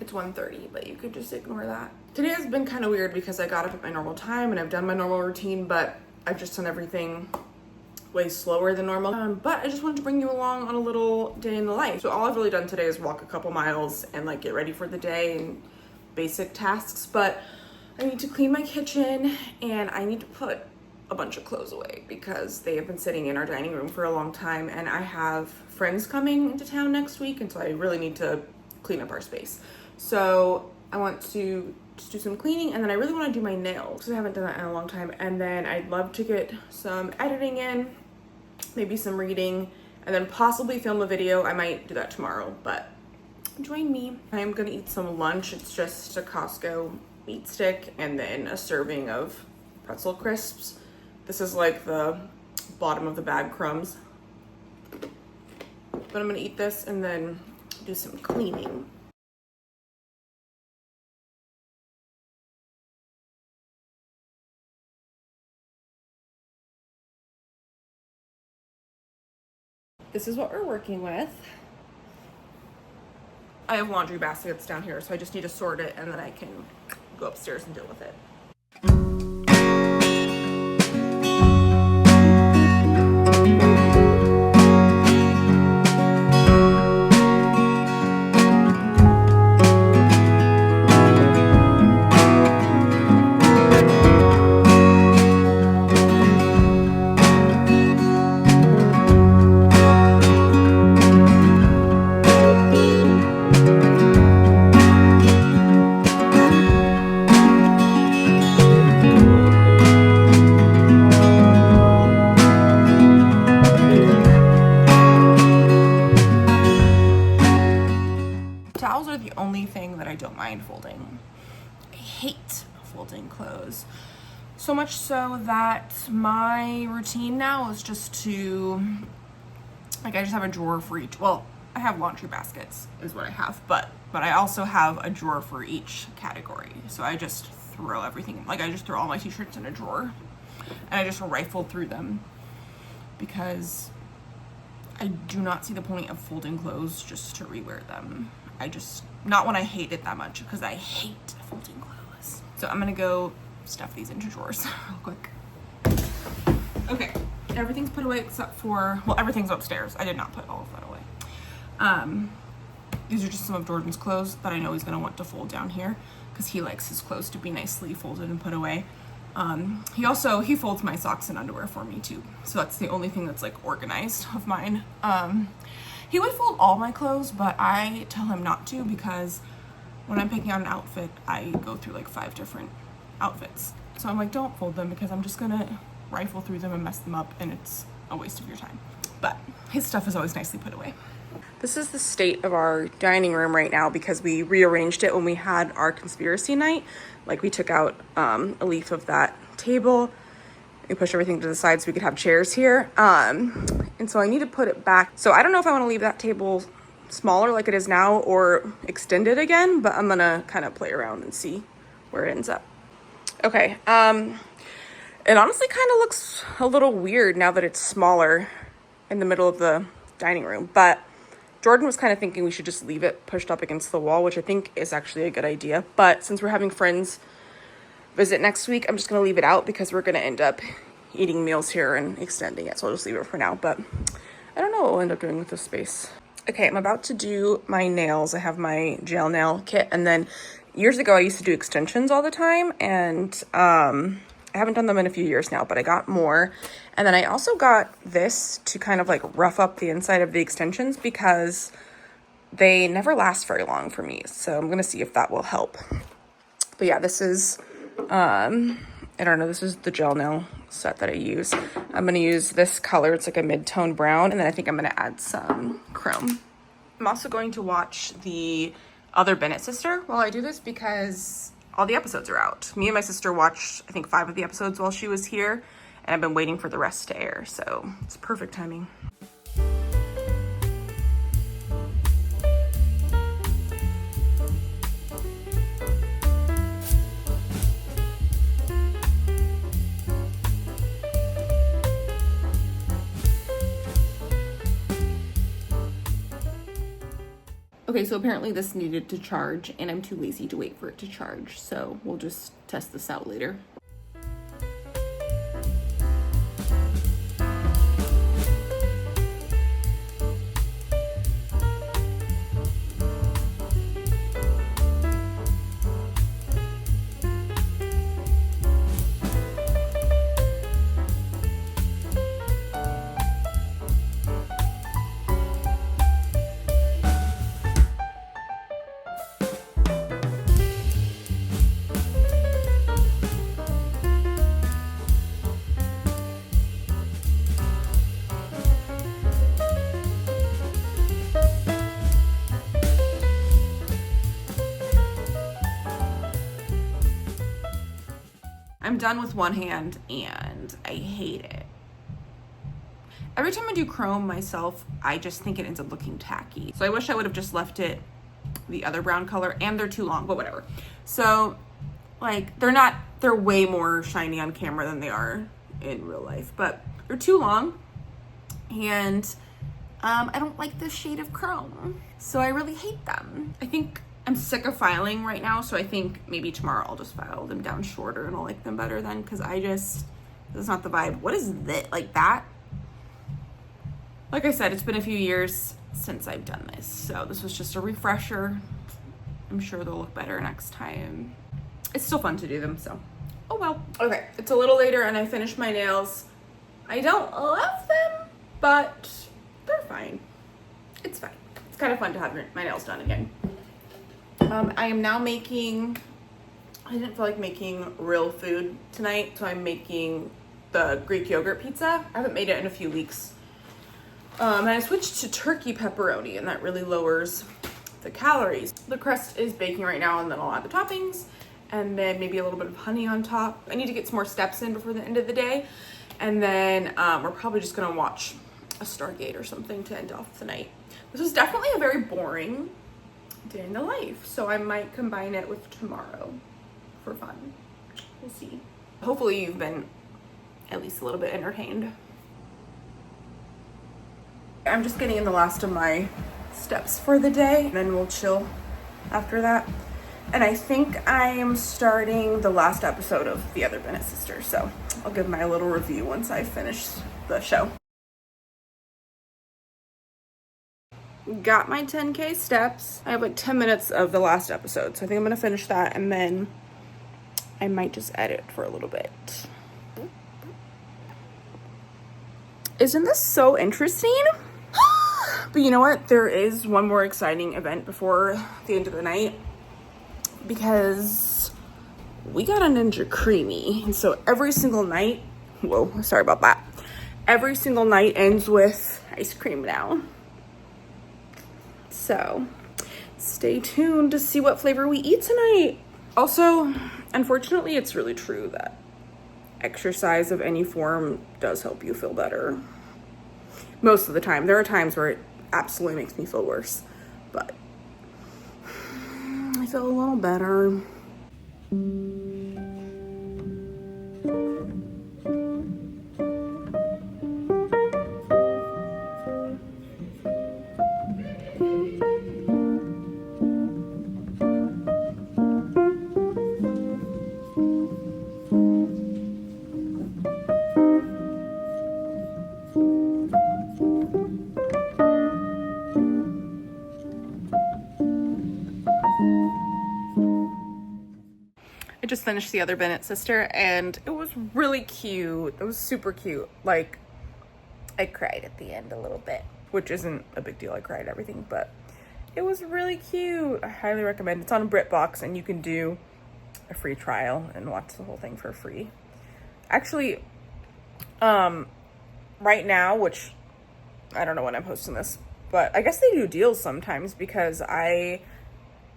it's 1:30, but you could just ignore that. Today has been kind of weird because I got up at my normal time and I've done my normal routine, but I've just done everything way slower than normal. But I just wanted to bring you along on a little day in the life. So all I've really done today is walk a couple miles and like get ready for the day and basic tasks, but I need to clean my kitchen and I need to put a bunch of clothes away because they have been sitting in our dining room for a long time, and I have friends coming into town next week, and so I really need to clean up our space. So I want to just do some cleaning, and then I really want to do my nails because I haven't done that in a long time, and then I'd love to get some editing in, maybe some reading, and then possibly film a video. I might do that tomorrow, but join me. I'm gonna eat some lunch. It's just a Costco meat stick and then a serving of pretzel crisps. This is like the bottom of the bag crumbs. But I'm gonna eat this and then do some cleaning. This is what we're working with. I have laundry baskets down here, so I just need to sort it and then I can go upstairs and deal with it. Towels are the only thing that I don't mind folding. I hate folding clothes. So much so that my routine now is just to, like, I just have a drawer for each. Well, I have laundry baskets is what I have, but I also have a drawer for each category. So I just throw everything, like I just throw all my t-shirts in a drawer and I just rifle through them because I do not see the point of folding clothes just to rewear them. Not when I hate it that much, because I hate folding clothes. So I'm gonna go stuff these into drawers real quick. Okay, everything's put away except for, well, everything's upstairs. I did not put all of that away. These are just some of Jordan's clothes that I know he's gonna want to fold down here because he likes his clothes to be nicely folded and put away. He folds my socks and underwear for me too. So that's the only thing that's like organized of mine. He would fold all my clothes, but I tell him not to because when I'm picking out an outfit, I go through like 5 different outfits. So I'm like, don't fold them because I'm just gonna rifle through them and mess them up and it's a waste of your time. But his stuff is always nicely put away. This is the state of our dining room right now because we rearranged it when we had our conspiracy night. Like we took out a leaf of that table. We pushed everything to the side so we could have chairs here. And so I need to put it back. So I don't know if I want to leave that table smaller like it is now or extend it again, but I'm gonna kind of play around and see where it ends up. Okay, it honestly kind of looks a little weird now that it's smaller in the middle of the dining room, but Jordan was kind of thinking we should just leave it pushed up against the wall, which I think is actually a good idea. But since we're having friends visit next week, I'm just going to leave it out because we're going to end up eating meals here and extending it. So I'll just leave it for now, but I don't know what we'll end up doing with this space. Okay, I'm about to do my nails. I have my gel nail kit, and then years ago I used to do extensions all the time, and I haven't done them in a few years now, but I got more. And then I also got this to kind of like rough up the inside of the extensions because they never last very long for me. So I'm going to see if that will help. But yeah, this is, I don't know, this is the gel nail set that I use. I'm going to use this color. It's like a mid-tone brown. And then I think I'm going to add some chrome. I'm also going to watch the other Bennett sister while I do this because all the episodes are out. Me and my sister watched, I think, 5 of the episodes while she was here, and I've been waiting for the rest to air, so it's perfect timing. Okay, so apparently this needed to charge and I'm too lazy to wait for it to charge. So we'll just test this out later. I'm done with one hand and I hate it. Every time I do chrome myself, I just think it ends up looking tacky. So I wish I would have just left it the other brown color, and they're too long, but whatever. So like they're way more shiny on camera than they are in real life, but they're too long and I don't like this shade of chrome. So I really hate them. I think I'm sick of filing right now, so I think maybe tomorrow I'll just file them down shorter and I'll like them better then, because this is not the vibe. What is this? Like that? Like I said, it's been a few years since I've done this, so this was just a refresher. I'm sure they'll look better next time. It's still fun to do them, so oh well. Okay, it's a little later and I finished my nails. I don't love them, but they're fine. It's fine. It's kind of fun to have my nails done again. I am now making, I didn't feel like making real food tonight, so I'm making the Greek yogurt pizza. I haven't made it in a few weeks. And I switched to turkey pepperoni, and that really lowers the calories. The crust is baking right now, and then I'll add the toppings, and then maybe a little bit of honey on top. I need to get some more steps in before the end of the day, and then we're probably just gonna watch a Stargate or something to end off the night. This was definitely a very boring day in the life, so I might combine it with tomorrow for fun. We'll see. Hopefully you've been at least a little bit entertained. I'm just getting in the last of my steps for the day, and then we'll chill after that. And I think I am starting the last episode of The Other Bennett Sisters, so I'll give my little review once I finish the show. Got my 10K steps. I have like 10 minutes of the last episode, so I think I'm gonna finish that, and then I might just edit for a little bit. Isn't this so interesting? But you know what? There is one more exciting event before the end of the night, because we got a Ninja Creami, and so every single night, whoa, sorry about that. Every single night ends with ice cream now. So stay tuned to see what flavor we eat tonight. Also, unfortunately, it's really true that exercise of any form does help you feel better. Most of the time. There are times where it absolutely makes me feel worse, but I feel a little better. Just finished The Other Bennett Sister, and it was really cute. It was super cute. Like, I cried at the end a little bit, which isn't a big deal. I cried at everything, but it was really cute. I highly recommend. It's on BritBox, and you can do a free trial and watch the whole thing for free. Actually, right now, which I don't know when I'm posting this, but I guess they do deals sometimes, because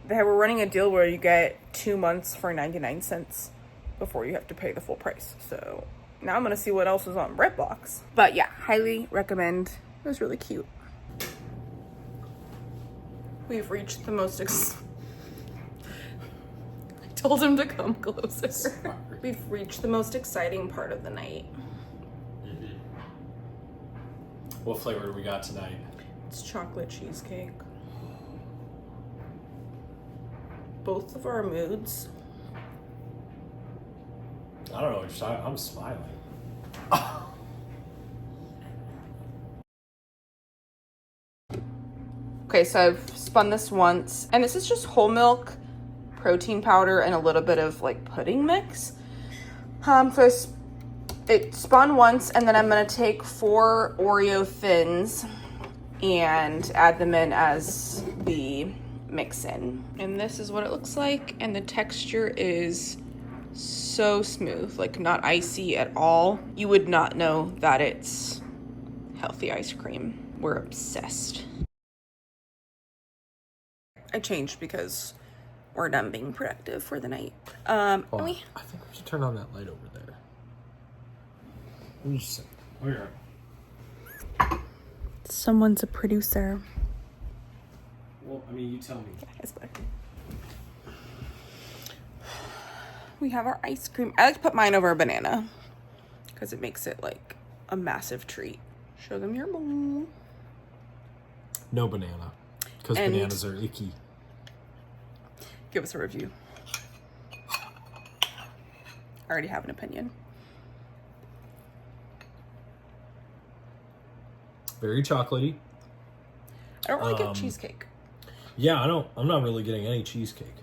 they were running a deal where you get 2 months for 99 cents before you have to pay the full price. So now I'm gonna see what else is on BritBox. But yeah, highly recommend. It was really cute. We've reached the most I told him to come closer. We've reached the most exciting part of the night. Mm-hmm. What flavor do we got tonight? It's chocolate cheesecake. both of our moods. I don't know what you're talking. I'm smiling. Okay, so I've spun this once, and this is just whole milk, protein powder, and a little bit of like pudding mix. So it spun once, and then I'm gonna take 4 Oreo thins and add them in as the mix in. And this is what it looks like, and the texture is so smooth, like not icy at all. You would not know that it's healthy ice cream. We're obsessed. I changed because we're done being productive for the night. I think we should turn on that light over there. Let me just say. Oh, you're right. Someone's a producer. Well, I mean, you tell me. Yes, but we have our ice cream. I like to put mine over a banana because it makes it like a massive treat. Show them your bowl. No banana, because bananas are icky. Give us a review. I already have an opinion. Very chocolatey. I don't really get cheesecake. Yeah, I'm not really getting any cheesecake.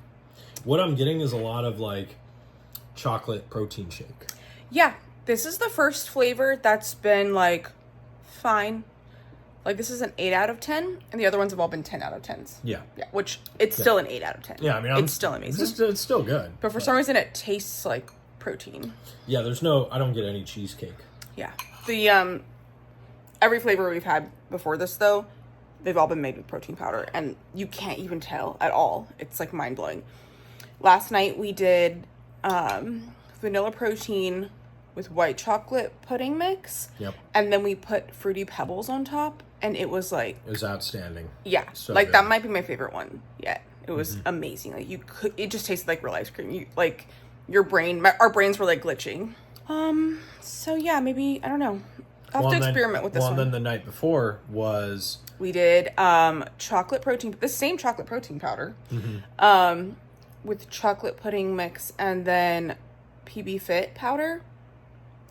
What I'm getting is a lot of like chocolate protein shake. Yeah, this is the first flavor that's been like fine. Like this is an 8 out of 10, and the other ones have all been 10 out of 10s. Yeah. Yeah, which it's still an 8 out of 10. Yeah, I mean, it's still amazing. It's still good. But for some reason, it tastes like protein. Yeah, I don't get any cheesecake. Yeah. The, every flavor we've had before this, though, they've all been made with protein powder, and you can't even tell at all. It's like mind-blowing. Last night, we did vanilla protein with white chocolate pudding mix. Yep. And then we put Fruity Pebbles on top, and it was like... It was outstanding. Yeah. So like, good. That might be my favorite one yet. It was amazing. Like, it just tasted like real ice cream. Our brains were like glitching. So yeah, maybe, I don't know. I'll have to experiment with this one. Well, then the night before was... We did chocolate protein, the same chocolate protein powder, with chocolate pudding mix, and then PB Fit powder.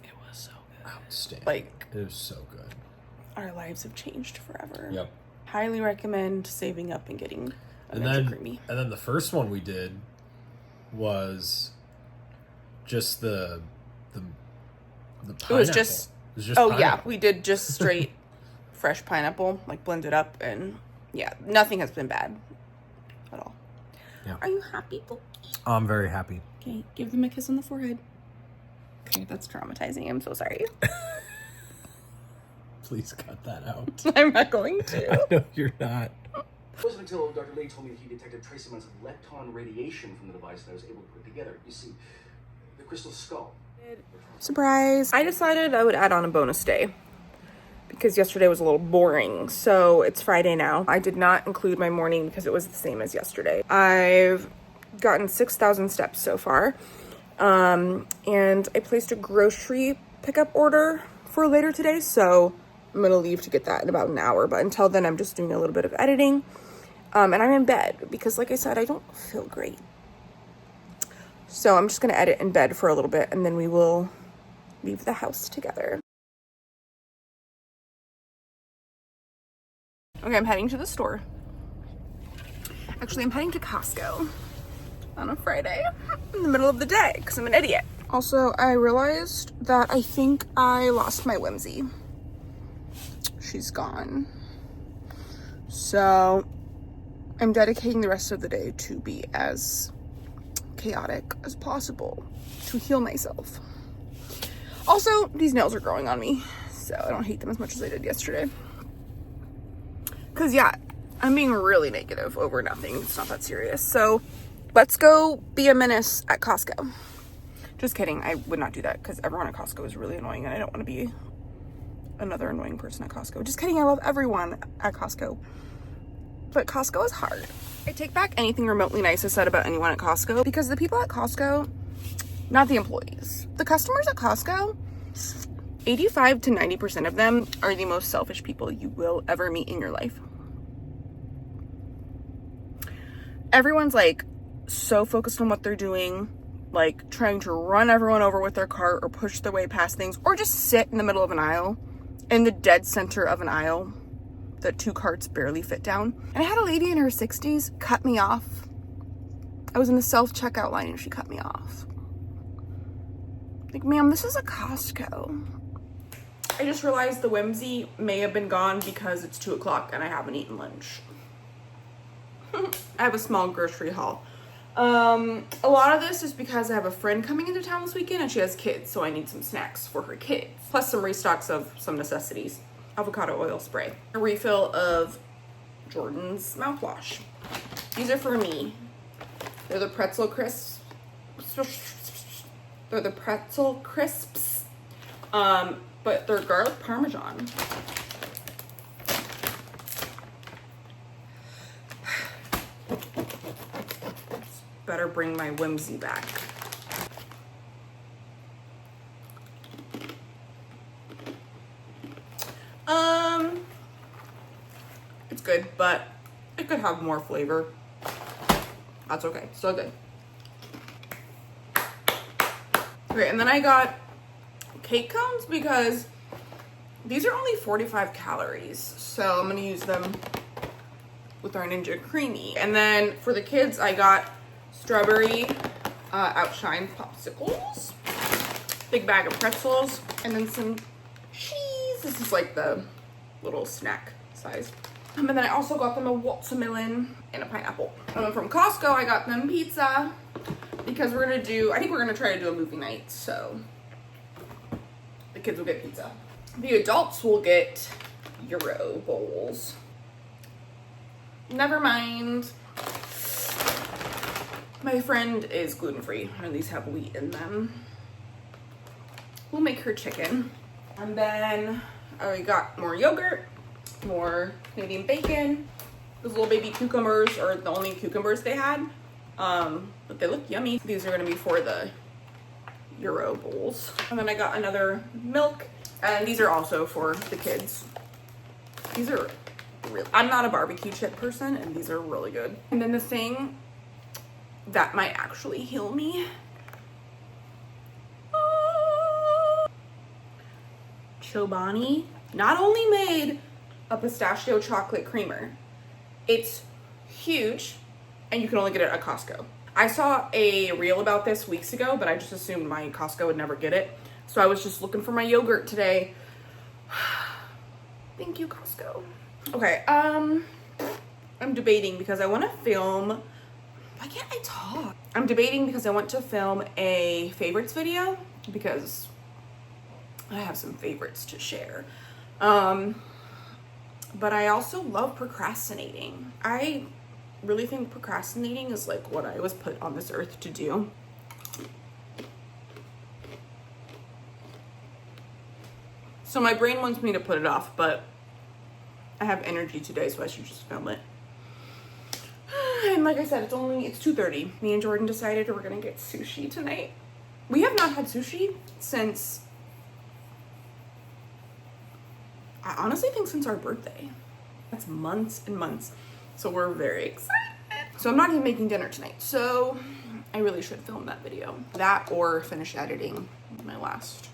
It was so good. Outstanding. Like, it was so good. Our lives have changed forever. Yep. Highly recommend saving up and getting a Ninja Creamy. And then the first one we did was just the pineapple. It was just pineapple. Yeah, we did just straight fresh pineapple, like blended up, and yeah, nothing has been bad at all. Yeah. Are you happy, Pookie? I'm very happy. Okay, give them a kiss on the forehead. Okay, that's traumatizing. I'm so sorry. Please cut that out. I'm not going to. I know you're not. It wasn't until Dr. Lee told me that he detected trace amounts of lepton radiation from the device that I was able to put together. You see, the crystal skull. Surprise! I decided I would add on a bonus day because yesterday was a little boring. So it's Friday now. I did not include my morning because it was the same as yesterday. I've gotten 6,000 steps so far. And I placed a grocery pickup order for later today. So I'm going to leave to get that in about an hour. But until then, I'm just doing a little bit of editing. And I'm in bed because, like I said, I don't feel great. So I'm just going to edit in bed for a little bit, and then we will leave the house together. Okay, I'm heading to the store. Actually, I'm heading to Costco on a Friday in the middle of the day because I'm an idiot. Also, I realized that I think I lost my Whimsy. She's gone. So I'm dedicating the rest of the day to be as chaotic as possible to heal myself. Also, these nails are growing on me, so I don't hate them as much as I did yesterday. Because, yeah, I'm being really negative over nothing. It's not that serious. So let's go be a menace at Costco. Just kidding. I would not do that because everyone at Costco is really annoying, and I don't want to be another annoying person at Costco. Just kidding. I love everyone at Costco. But Costco is hard. I take back anything remotely nice I said about anyone at Costco because the people at Costco, not the employees, the customers at Costco, 85 to 90% of them are the most selfish people you will ever meet in your life. Everyone's like so focused on what they're doing, like trying to run everyone over with their cart or push their way past things, or just sit in the middle of an aisle, in the dead center of an aisle that 2 carts barely fit down. And I had a lady in her 60s cut me off. I was in the self-checkout line and she cut me off. Like, ma'am, this is a Costco. I just realized the whimsy may have been gone because it's 2 o'clock and I haven't eaten lunch. I have a small grocery haul. A lot of this is because I have a friend coming into town this weekend and she has kids, so I need some snacks for her kids. Plus some restocks of some necessities. Avocado oil spray. A refill of Jordan's mouthwash. These are for me. They're the pretzel crisps. They're the pretzel crisps. But they're garlic parmesan. Better bring my whimsy back. It's good, but it could have more flavor. That's okay, still good. Okay, and then I got cake cones because these are only 45 calories. So I'm gonna use them with our Ninja Creamy. And then for the kids, I got strawberry Outshine popsicles, big bag of pretzels, and then some cheese. This is like the little snack size. And then I also got them a watermelon and a pineapple. And then from Costco, I got them pizza because we're gonna do, I think we're gonna try to do a movie night. So the kids will get pizza. The adults will get Euro bowls. Never mind. My friend is gluten-free, and these have wheat in them. We'll make her chicken. And then I got more yogurt, more Canadian bacon. Those little baby cucumbers are the only cucumbers they had, but they look yummy. These are gonna be for the Euro bowls. And then I got another milk, and these are also for the kids. These are really, I'm not a barbecue chip person, and these are really good. And then the thing that might actually heal me. Chobani not only made a pistachio chocolate creamer, it's huge, and you can only get it at Costco. I saw a reel about this weeks ago, but I just assumed my Costco would never get it. So I was just looking for my yogurt today. Thank you, Costco. Okay, I'm debating because I want to film. Why can't I talk? I'm debating because I want to film a favorites video because I have some favorites to share. But I also love procrastinating. I really think procrastinating is like what I was put on this earth to do. So my brain wants me to put it off, but I have energy today, so I should just film it. And like I said, it's 2:30. Me and Jordan decided we're gonna get sushi tonight. We have not had sushi since, I honestly think since our birthday. That's months and months. So we're very excited. So I'm not even making dinner tonight. So I really should film that video. That or finish editing my last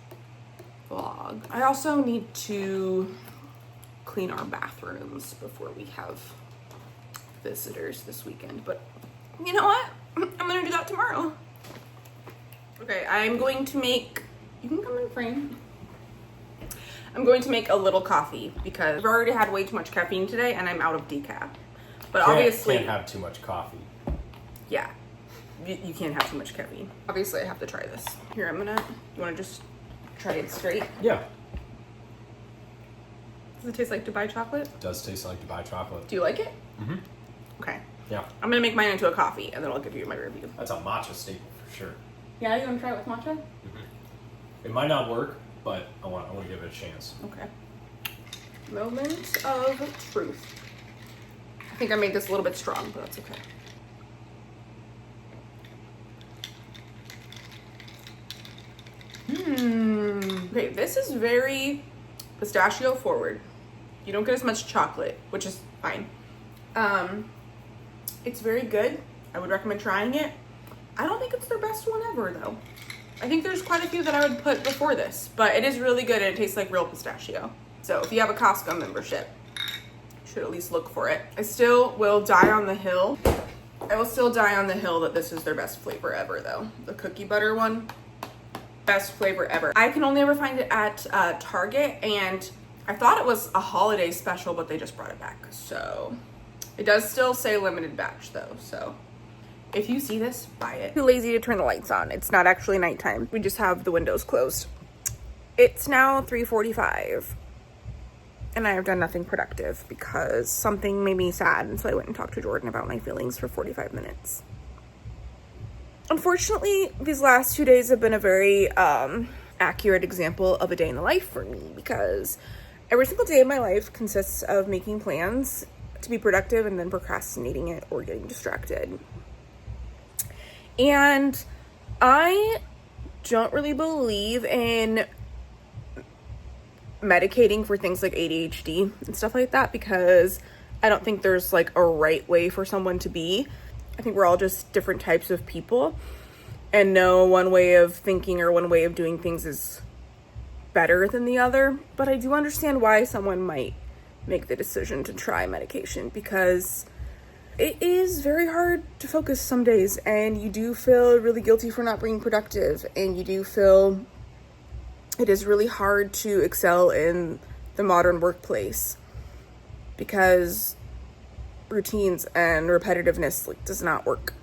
vlog. I also need to clean our bathrooms before we have visitors this weekend, but you know what? I'm gonna do that tomorrow. Okay, I'm going to make, you can come in frame. I'm going to make a little coffee because I've already had way too much caffeine today and I'm out of decaf. But obviously, can't have too much coffee. Yeah, you can't have too much caffeine. Obviously, I have to try this. Here, you wanna just try it straight? Yeah. Does it taste like Dubai chocolate? It does taste like Dubai chocolate. Do you like it? Mm-hmm. Okay. Yeah. I'm gonna make mine into a coffee and then I'll give you my review. That's a matcha staple for sure. Yeah, you wanna try it with matcha? Mm-hmm. It might not work, but I want to give it a chance. Okay. Moment of truth. I think I made this a little bit strong, but that's okay. Okay, this is very pistachio forward. You don't get as much chocolate, which is fine. It's very good. I would recommend trying it. I don't think it's their best one ever though. I think there's quite a few that I would put before this, but it is really good and it tastes like real pistachio. So if you have a Costco membership, you should at least look for it. I still will die on the hill. I will still die on the hill that this is their best flavor ever though. The cookie butter one, best flavor ever. I can only ever find it at Target, and I thought it was a holiday special, but they just brought it back. So it does still say limited batch though, so if you see this, buy it. Too lazy to turn the lights on. It's not actually nighttime. We just have the windows closed. It's now 3:45 and I have done nothing productive because something made me sad, and so I went and talked to Jordan about my feelings for 45 minutes. Unfortunately, these last 2 days have been a very accurate example of a day in the life for me, because every single day of my life consists of making plans to be productive and then procrastinating it or getting distracted. And I don't really believe in medicating for things like ADHD and stuff like that, because I don't think there's like a right way for someone to be. I think we're all just different types of people, and no one way of thinking or one way of doing things is better than the other. But I do understand why someone might make the decision to try medication, because it is very hard to focus some days, and you do feel really guilty for not being productive, and you do feel it is really hard to excel in the modern workplace because routines and repetitiveness like does not work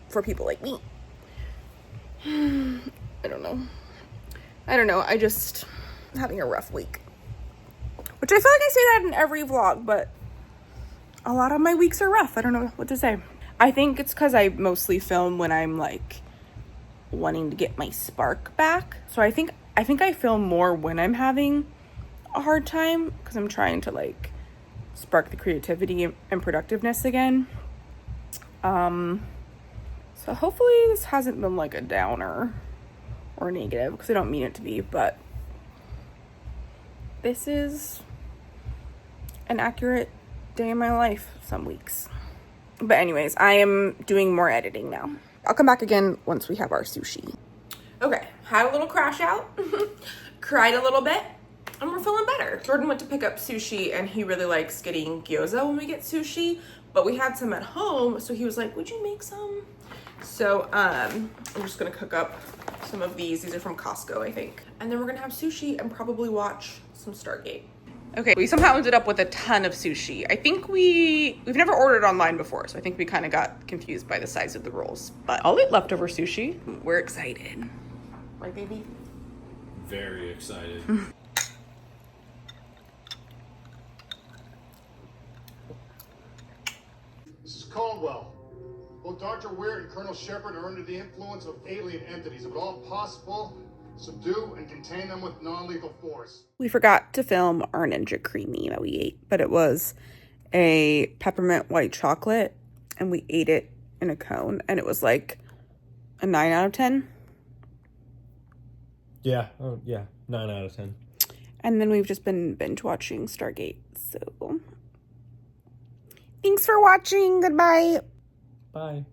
for people like me. I don't know. I just having a rough week, which I feel like I say that in every vlog, but a lot of my weeks are rough. I don't know what to say. I think it's because I mostly film when I'm like wanting to get my spark back. So I think I film more when I'm having a hard time, because I'm trying to like spark the creativity and productiveness again. So hopefully this hasn't been like a downer or negative, because I don't mean it to be, but this is an accurate day in my life some weeks. But anyways, I am doing more editing now. I'll come back again once we have our sushi. Okay, had a little crash out, cried a little bit, and we're feeling better. Jordan went to pick up sushi, and he really likes getting gyoza when we get sushi, but we had some at home, so he was like, would you make some? So I'm just gonna cook up some of these. These are from Costco, I think. And then we're gonna have sushi and probably watch some Stargate. Okay, we somehow ended up with a ton of sushi. I think we've never ordered online before, so I think we kind of got confused by the size of the rolls. But I'll eat leftover sushi. We're excited. Right, baby? Very excited. This is Caldwell. Both Dr. Weir and Colonel Shepard are under the influence of alien entities. If at all possible, subdue and contain them with non-lethal force. We forgot to film our Ninja Creami that we ate, but it was a peppermint white chocolate, and we ate it in a cone, and it was like a 9 out of 10. Yeah. Oh, yeah. 9 out of 10. And then we've just been binge watching Stargate. So thanks for watching. Goodbye. Bye.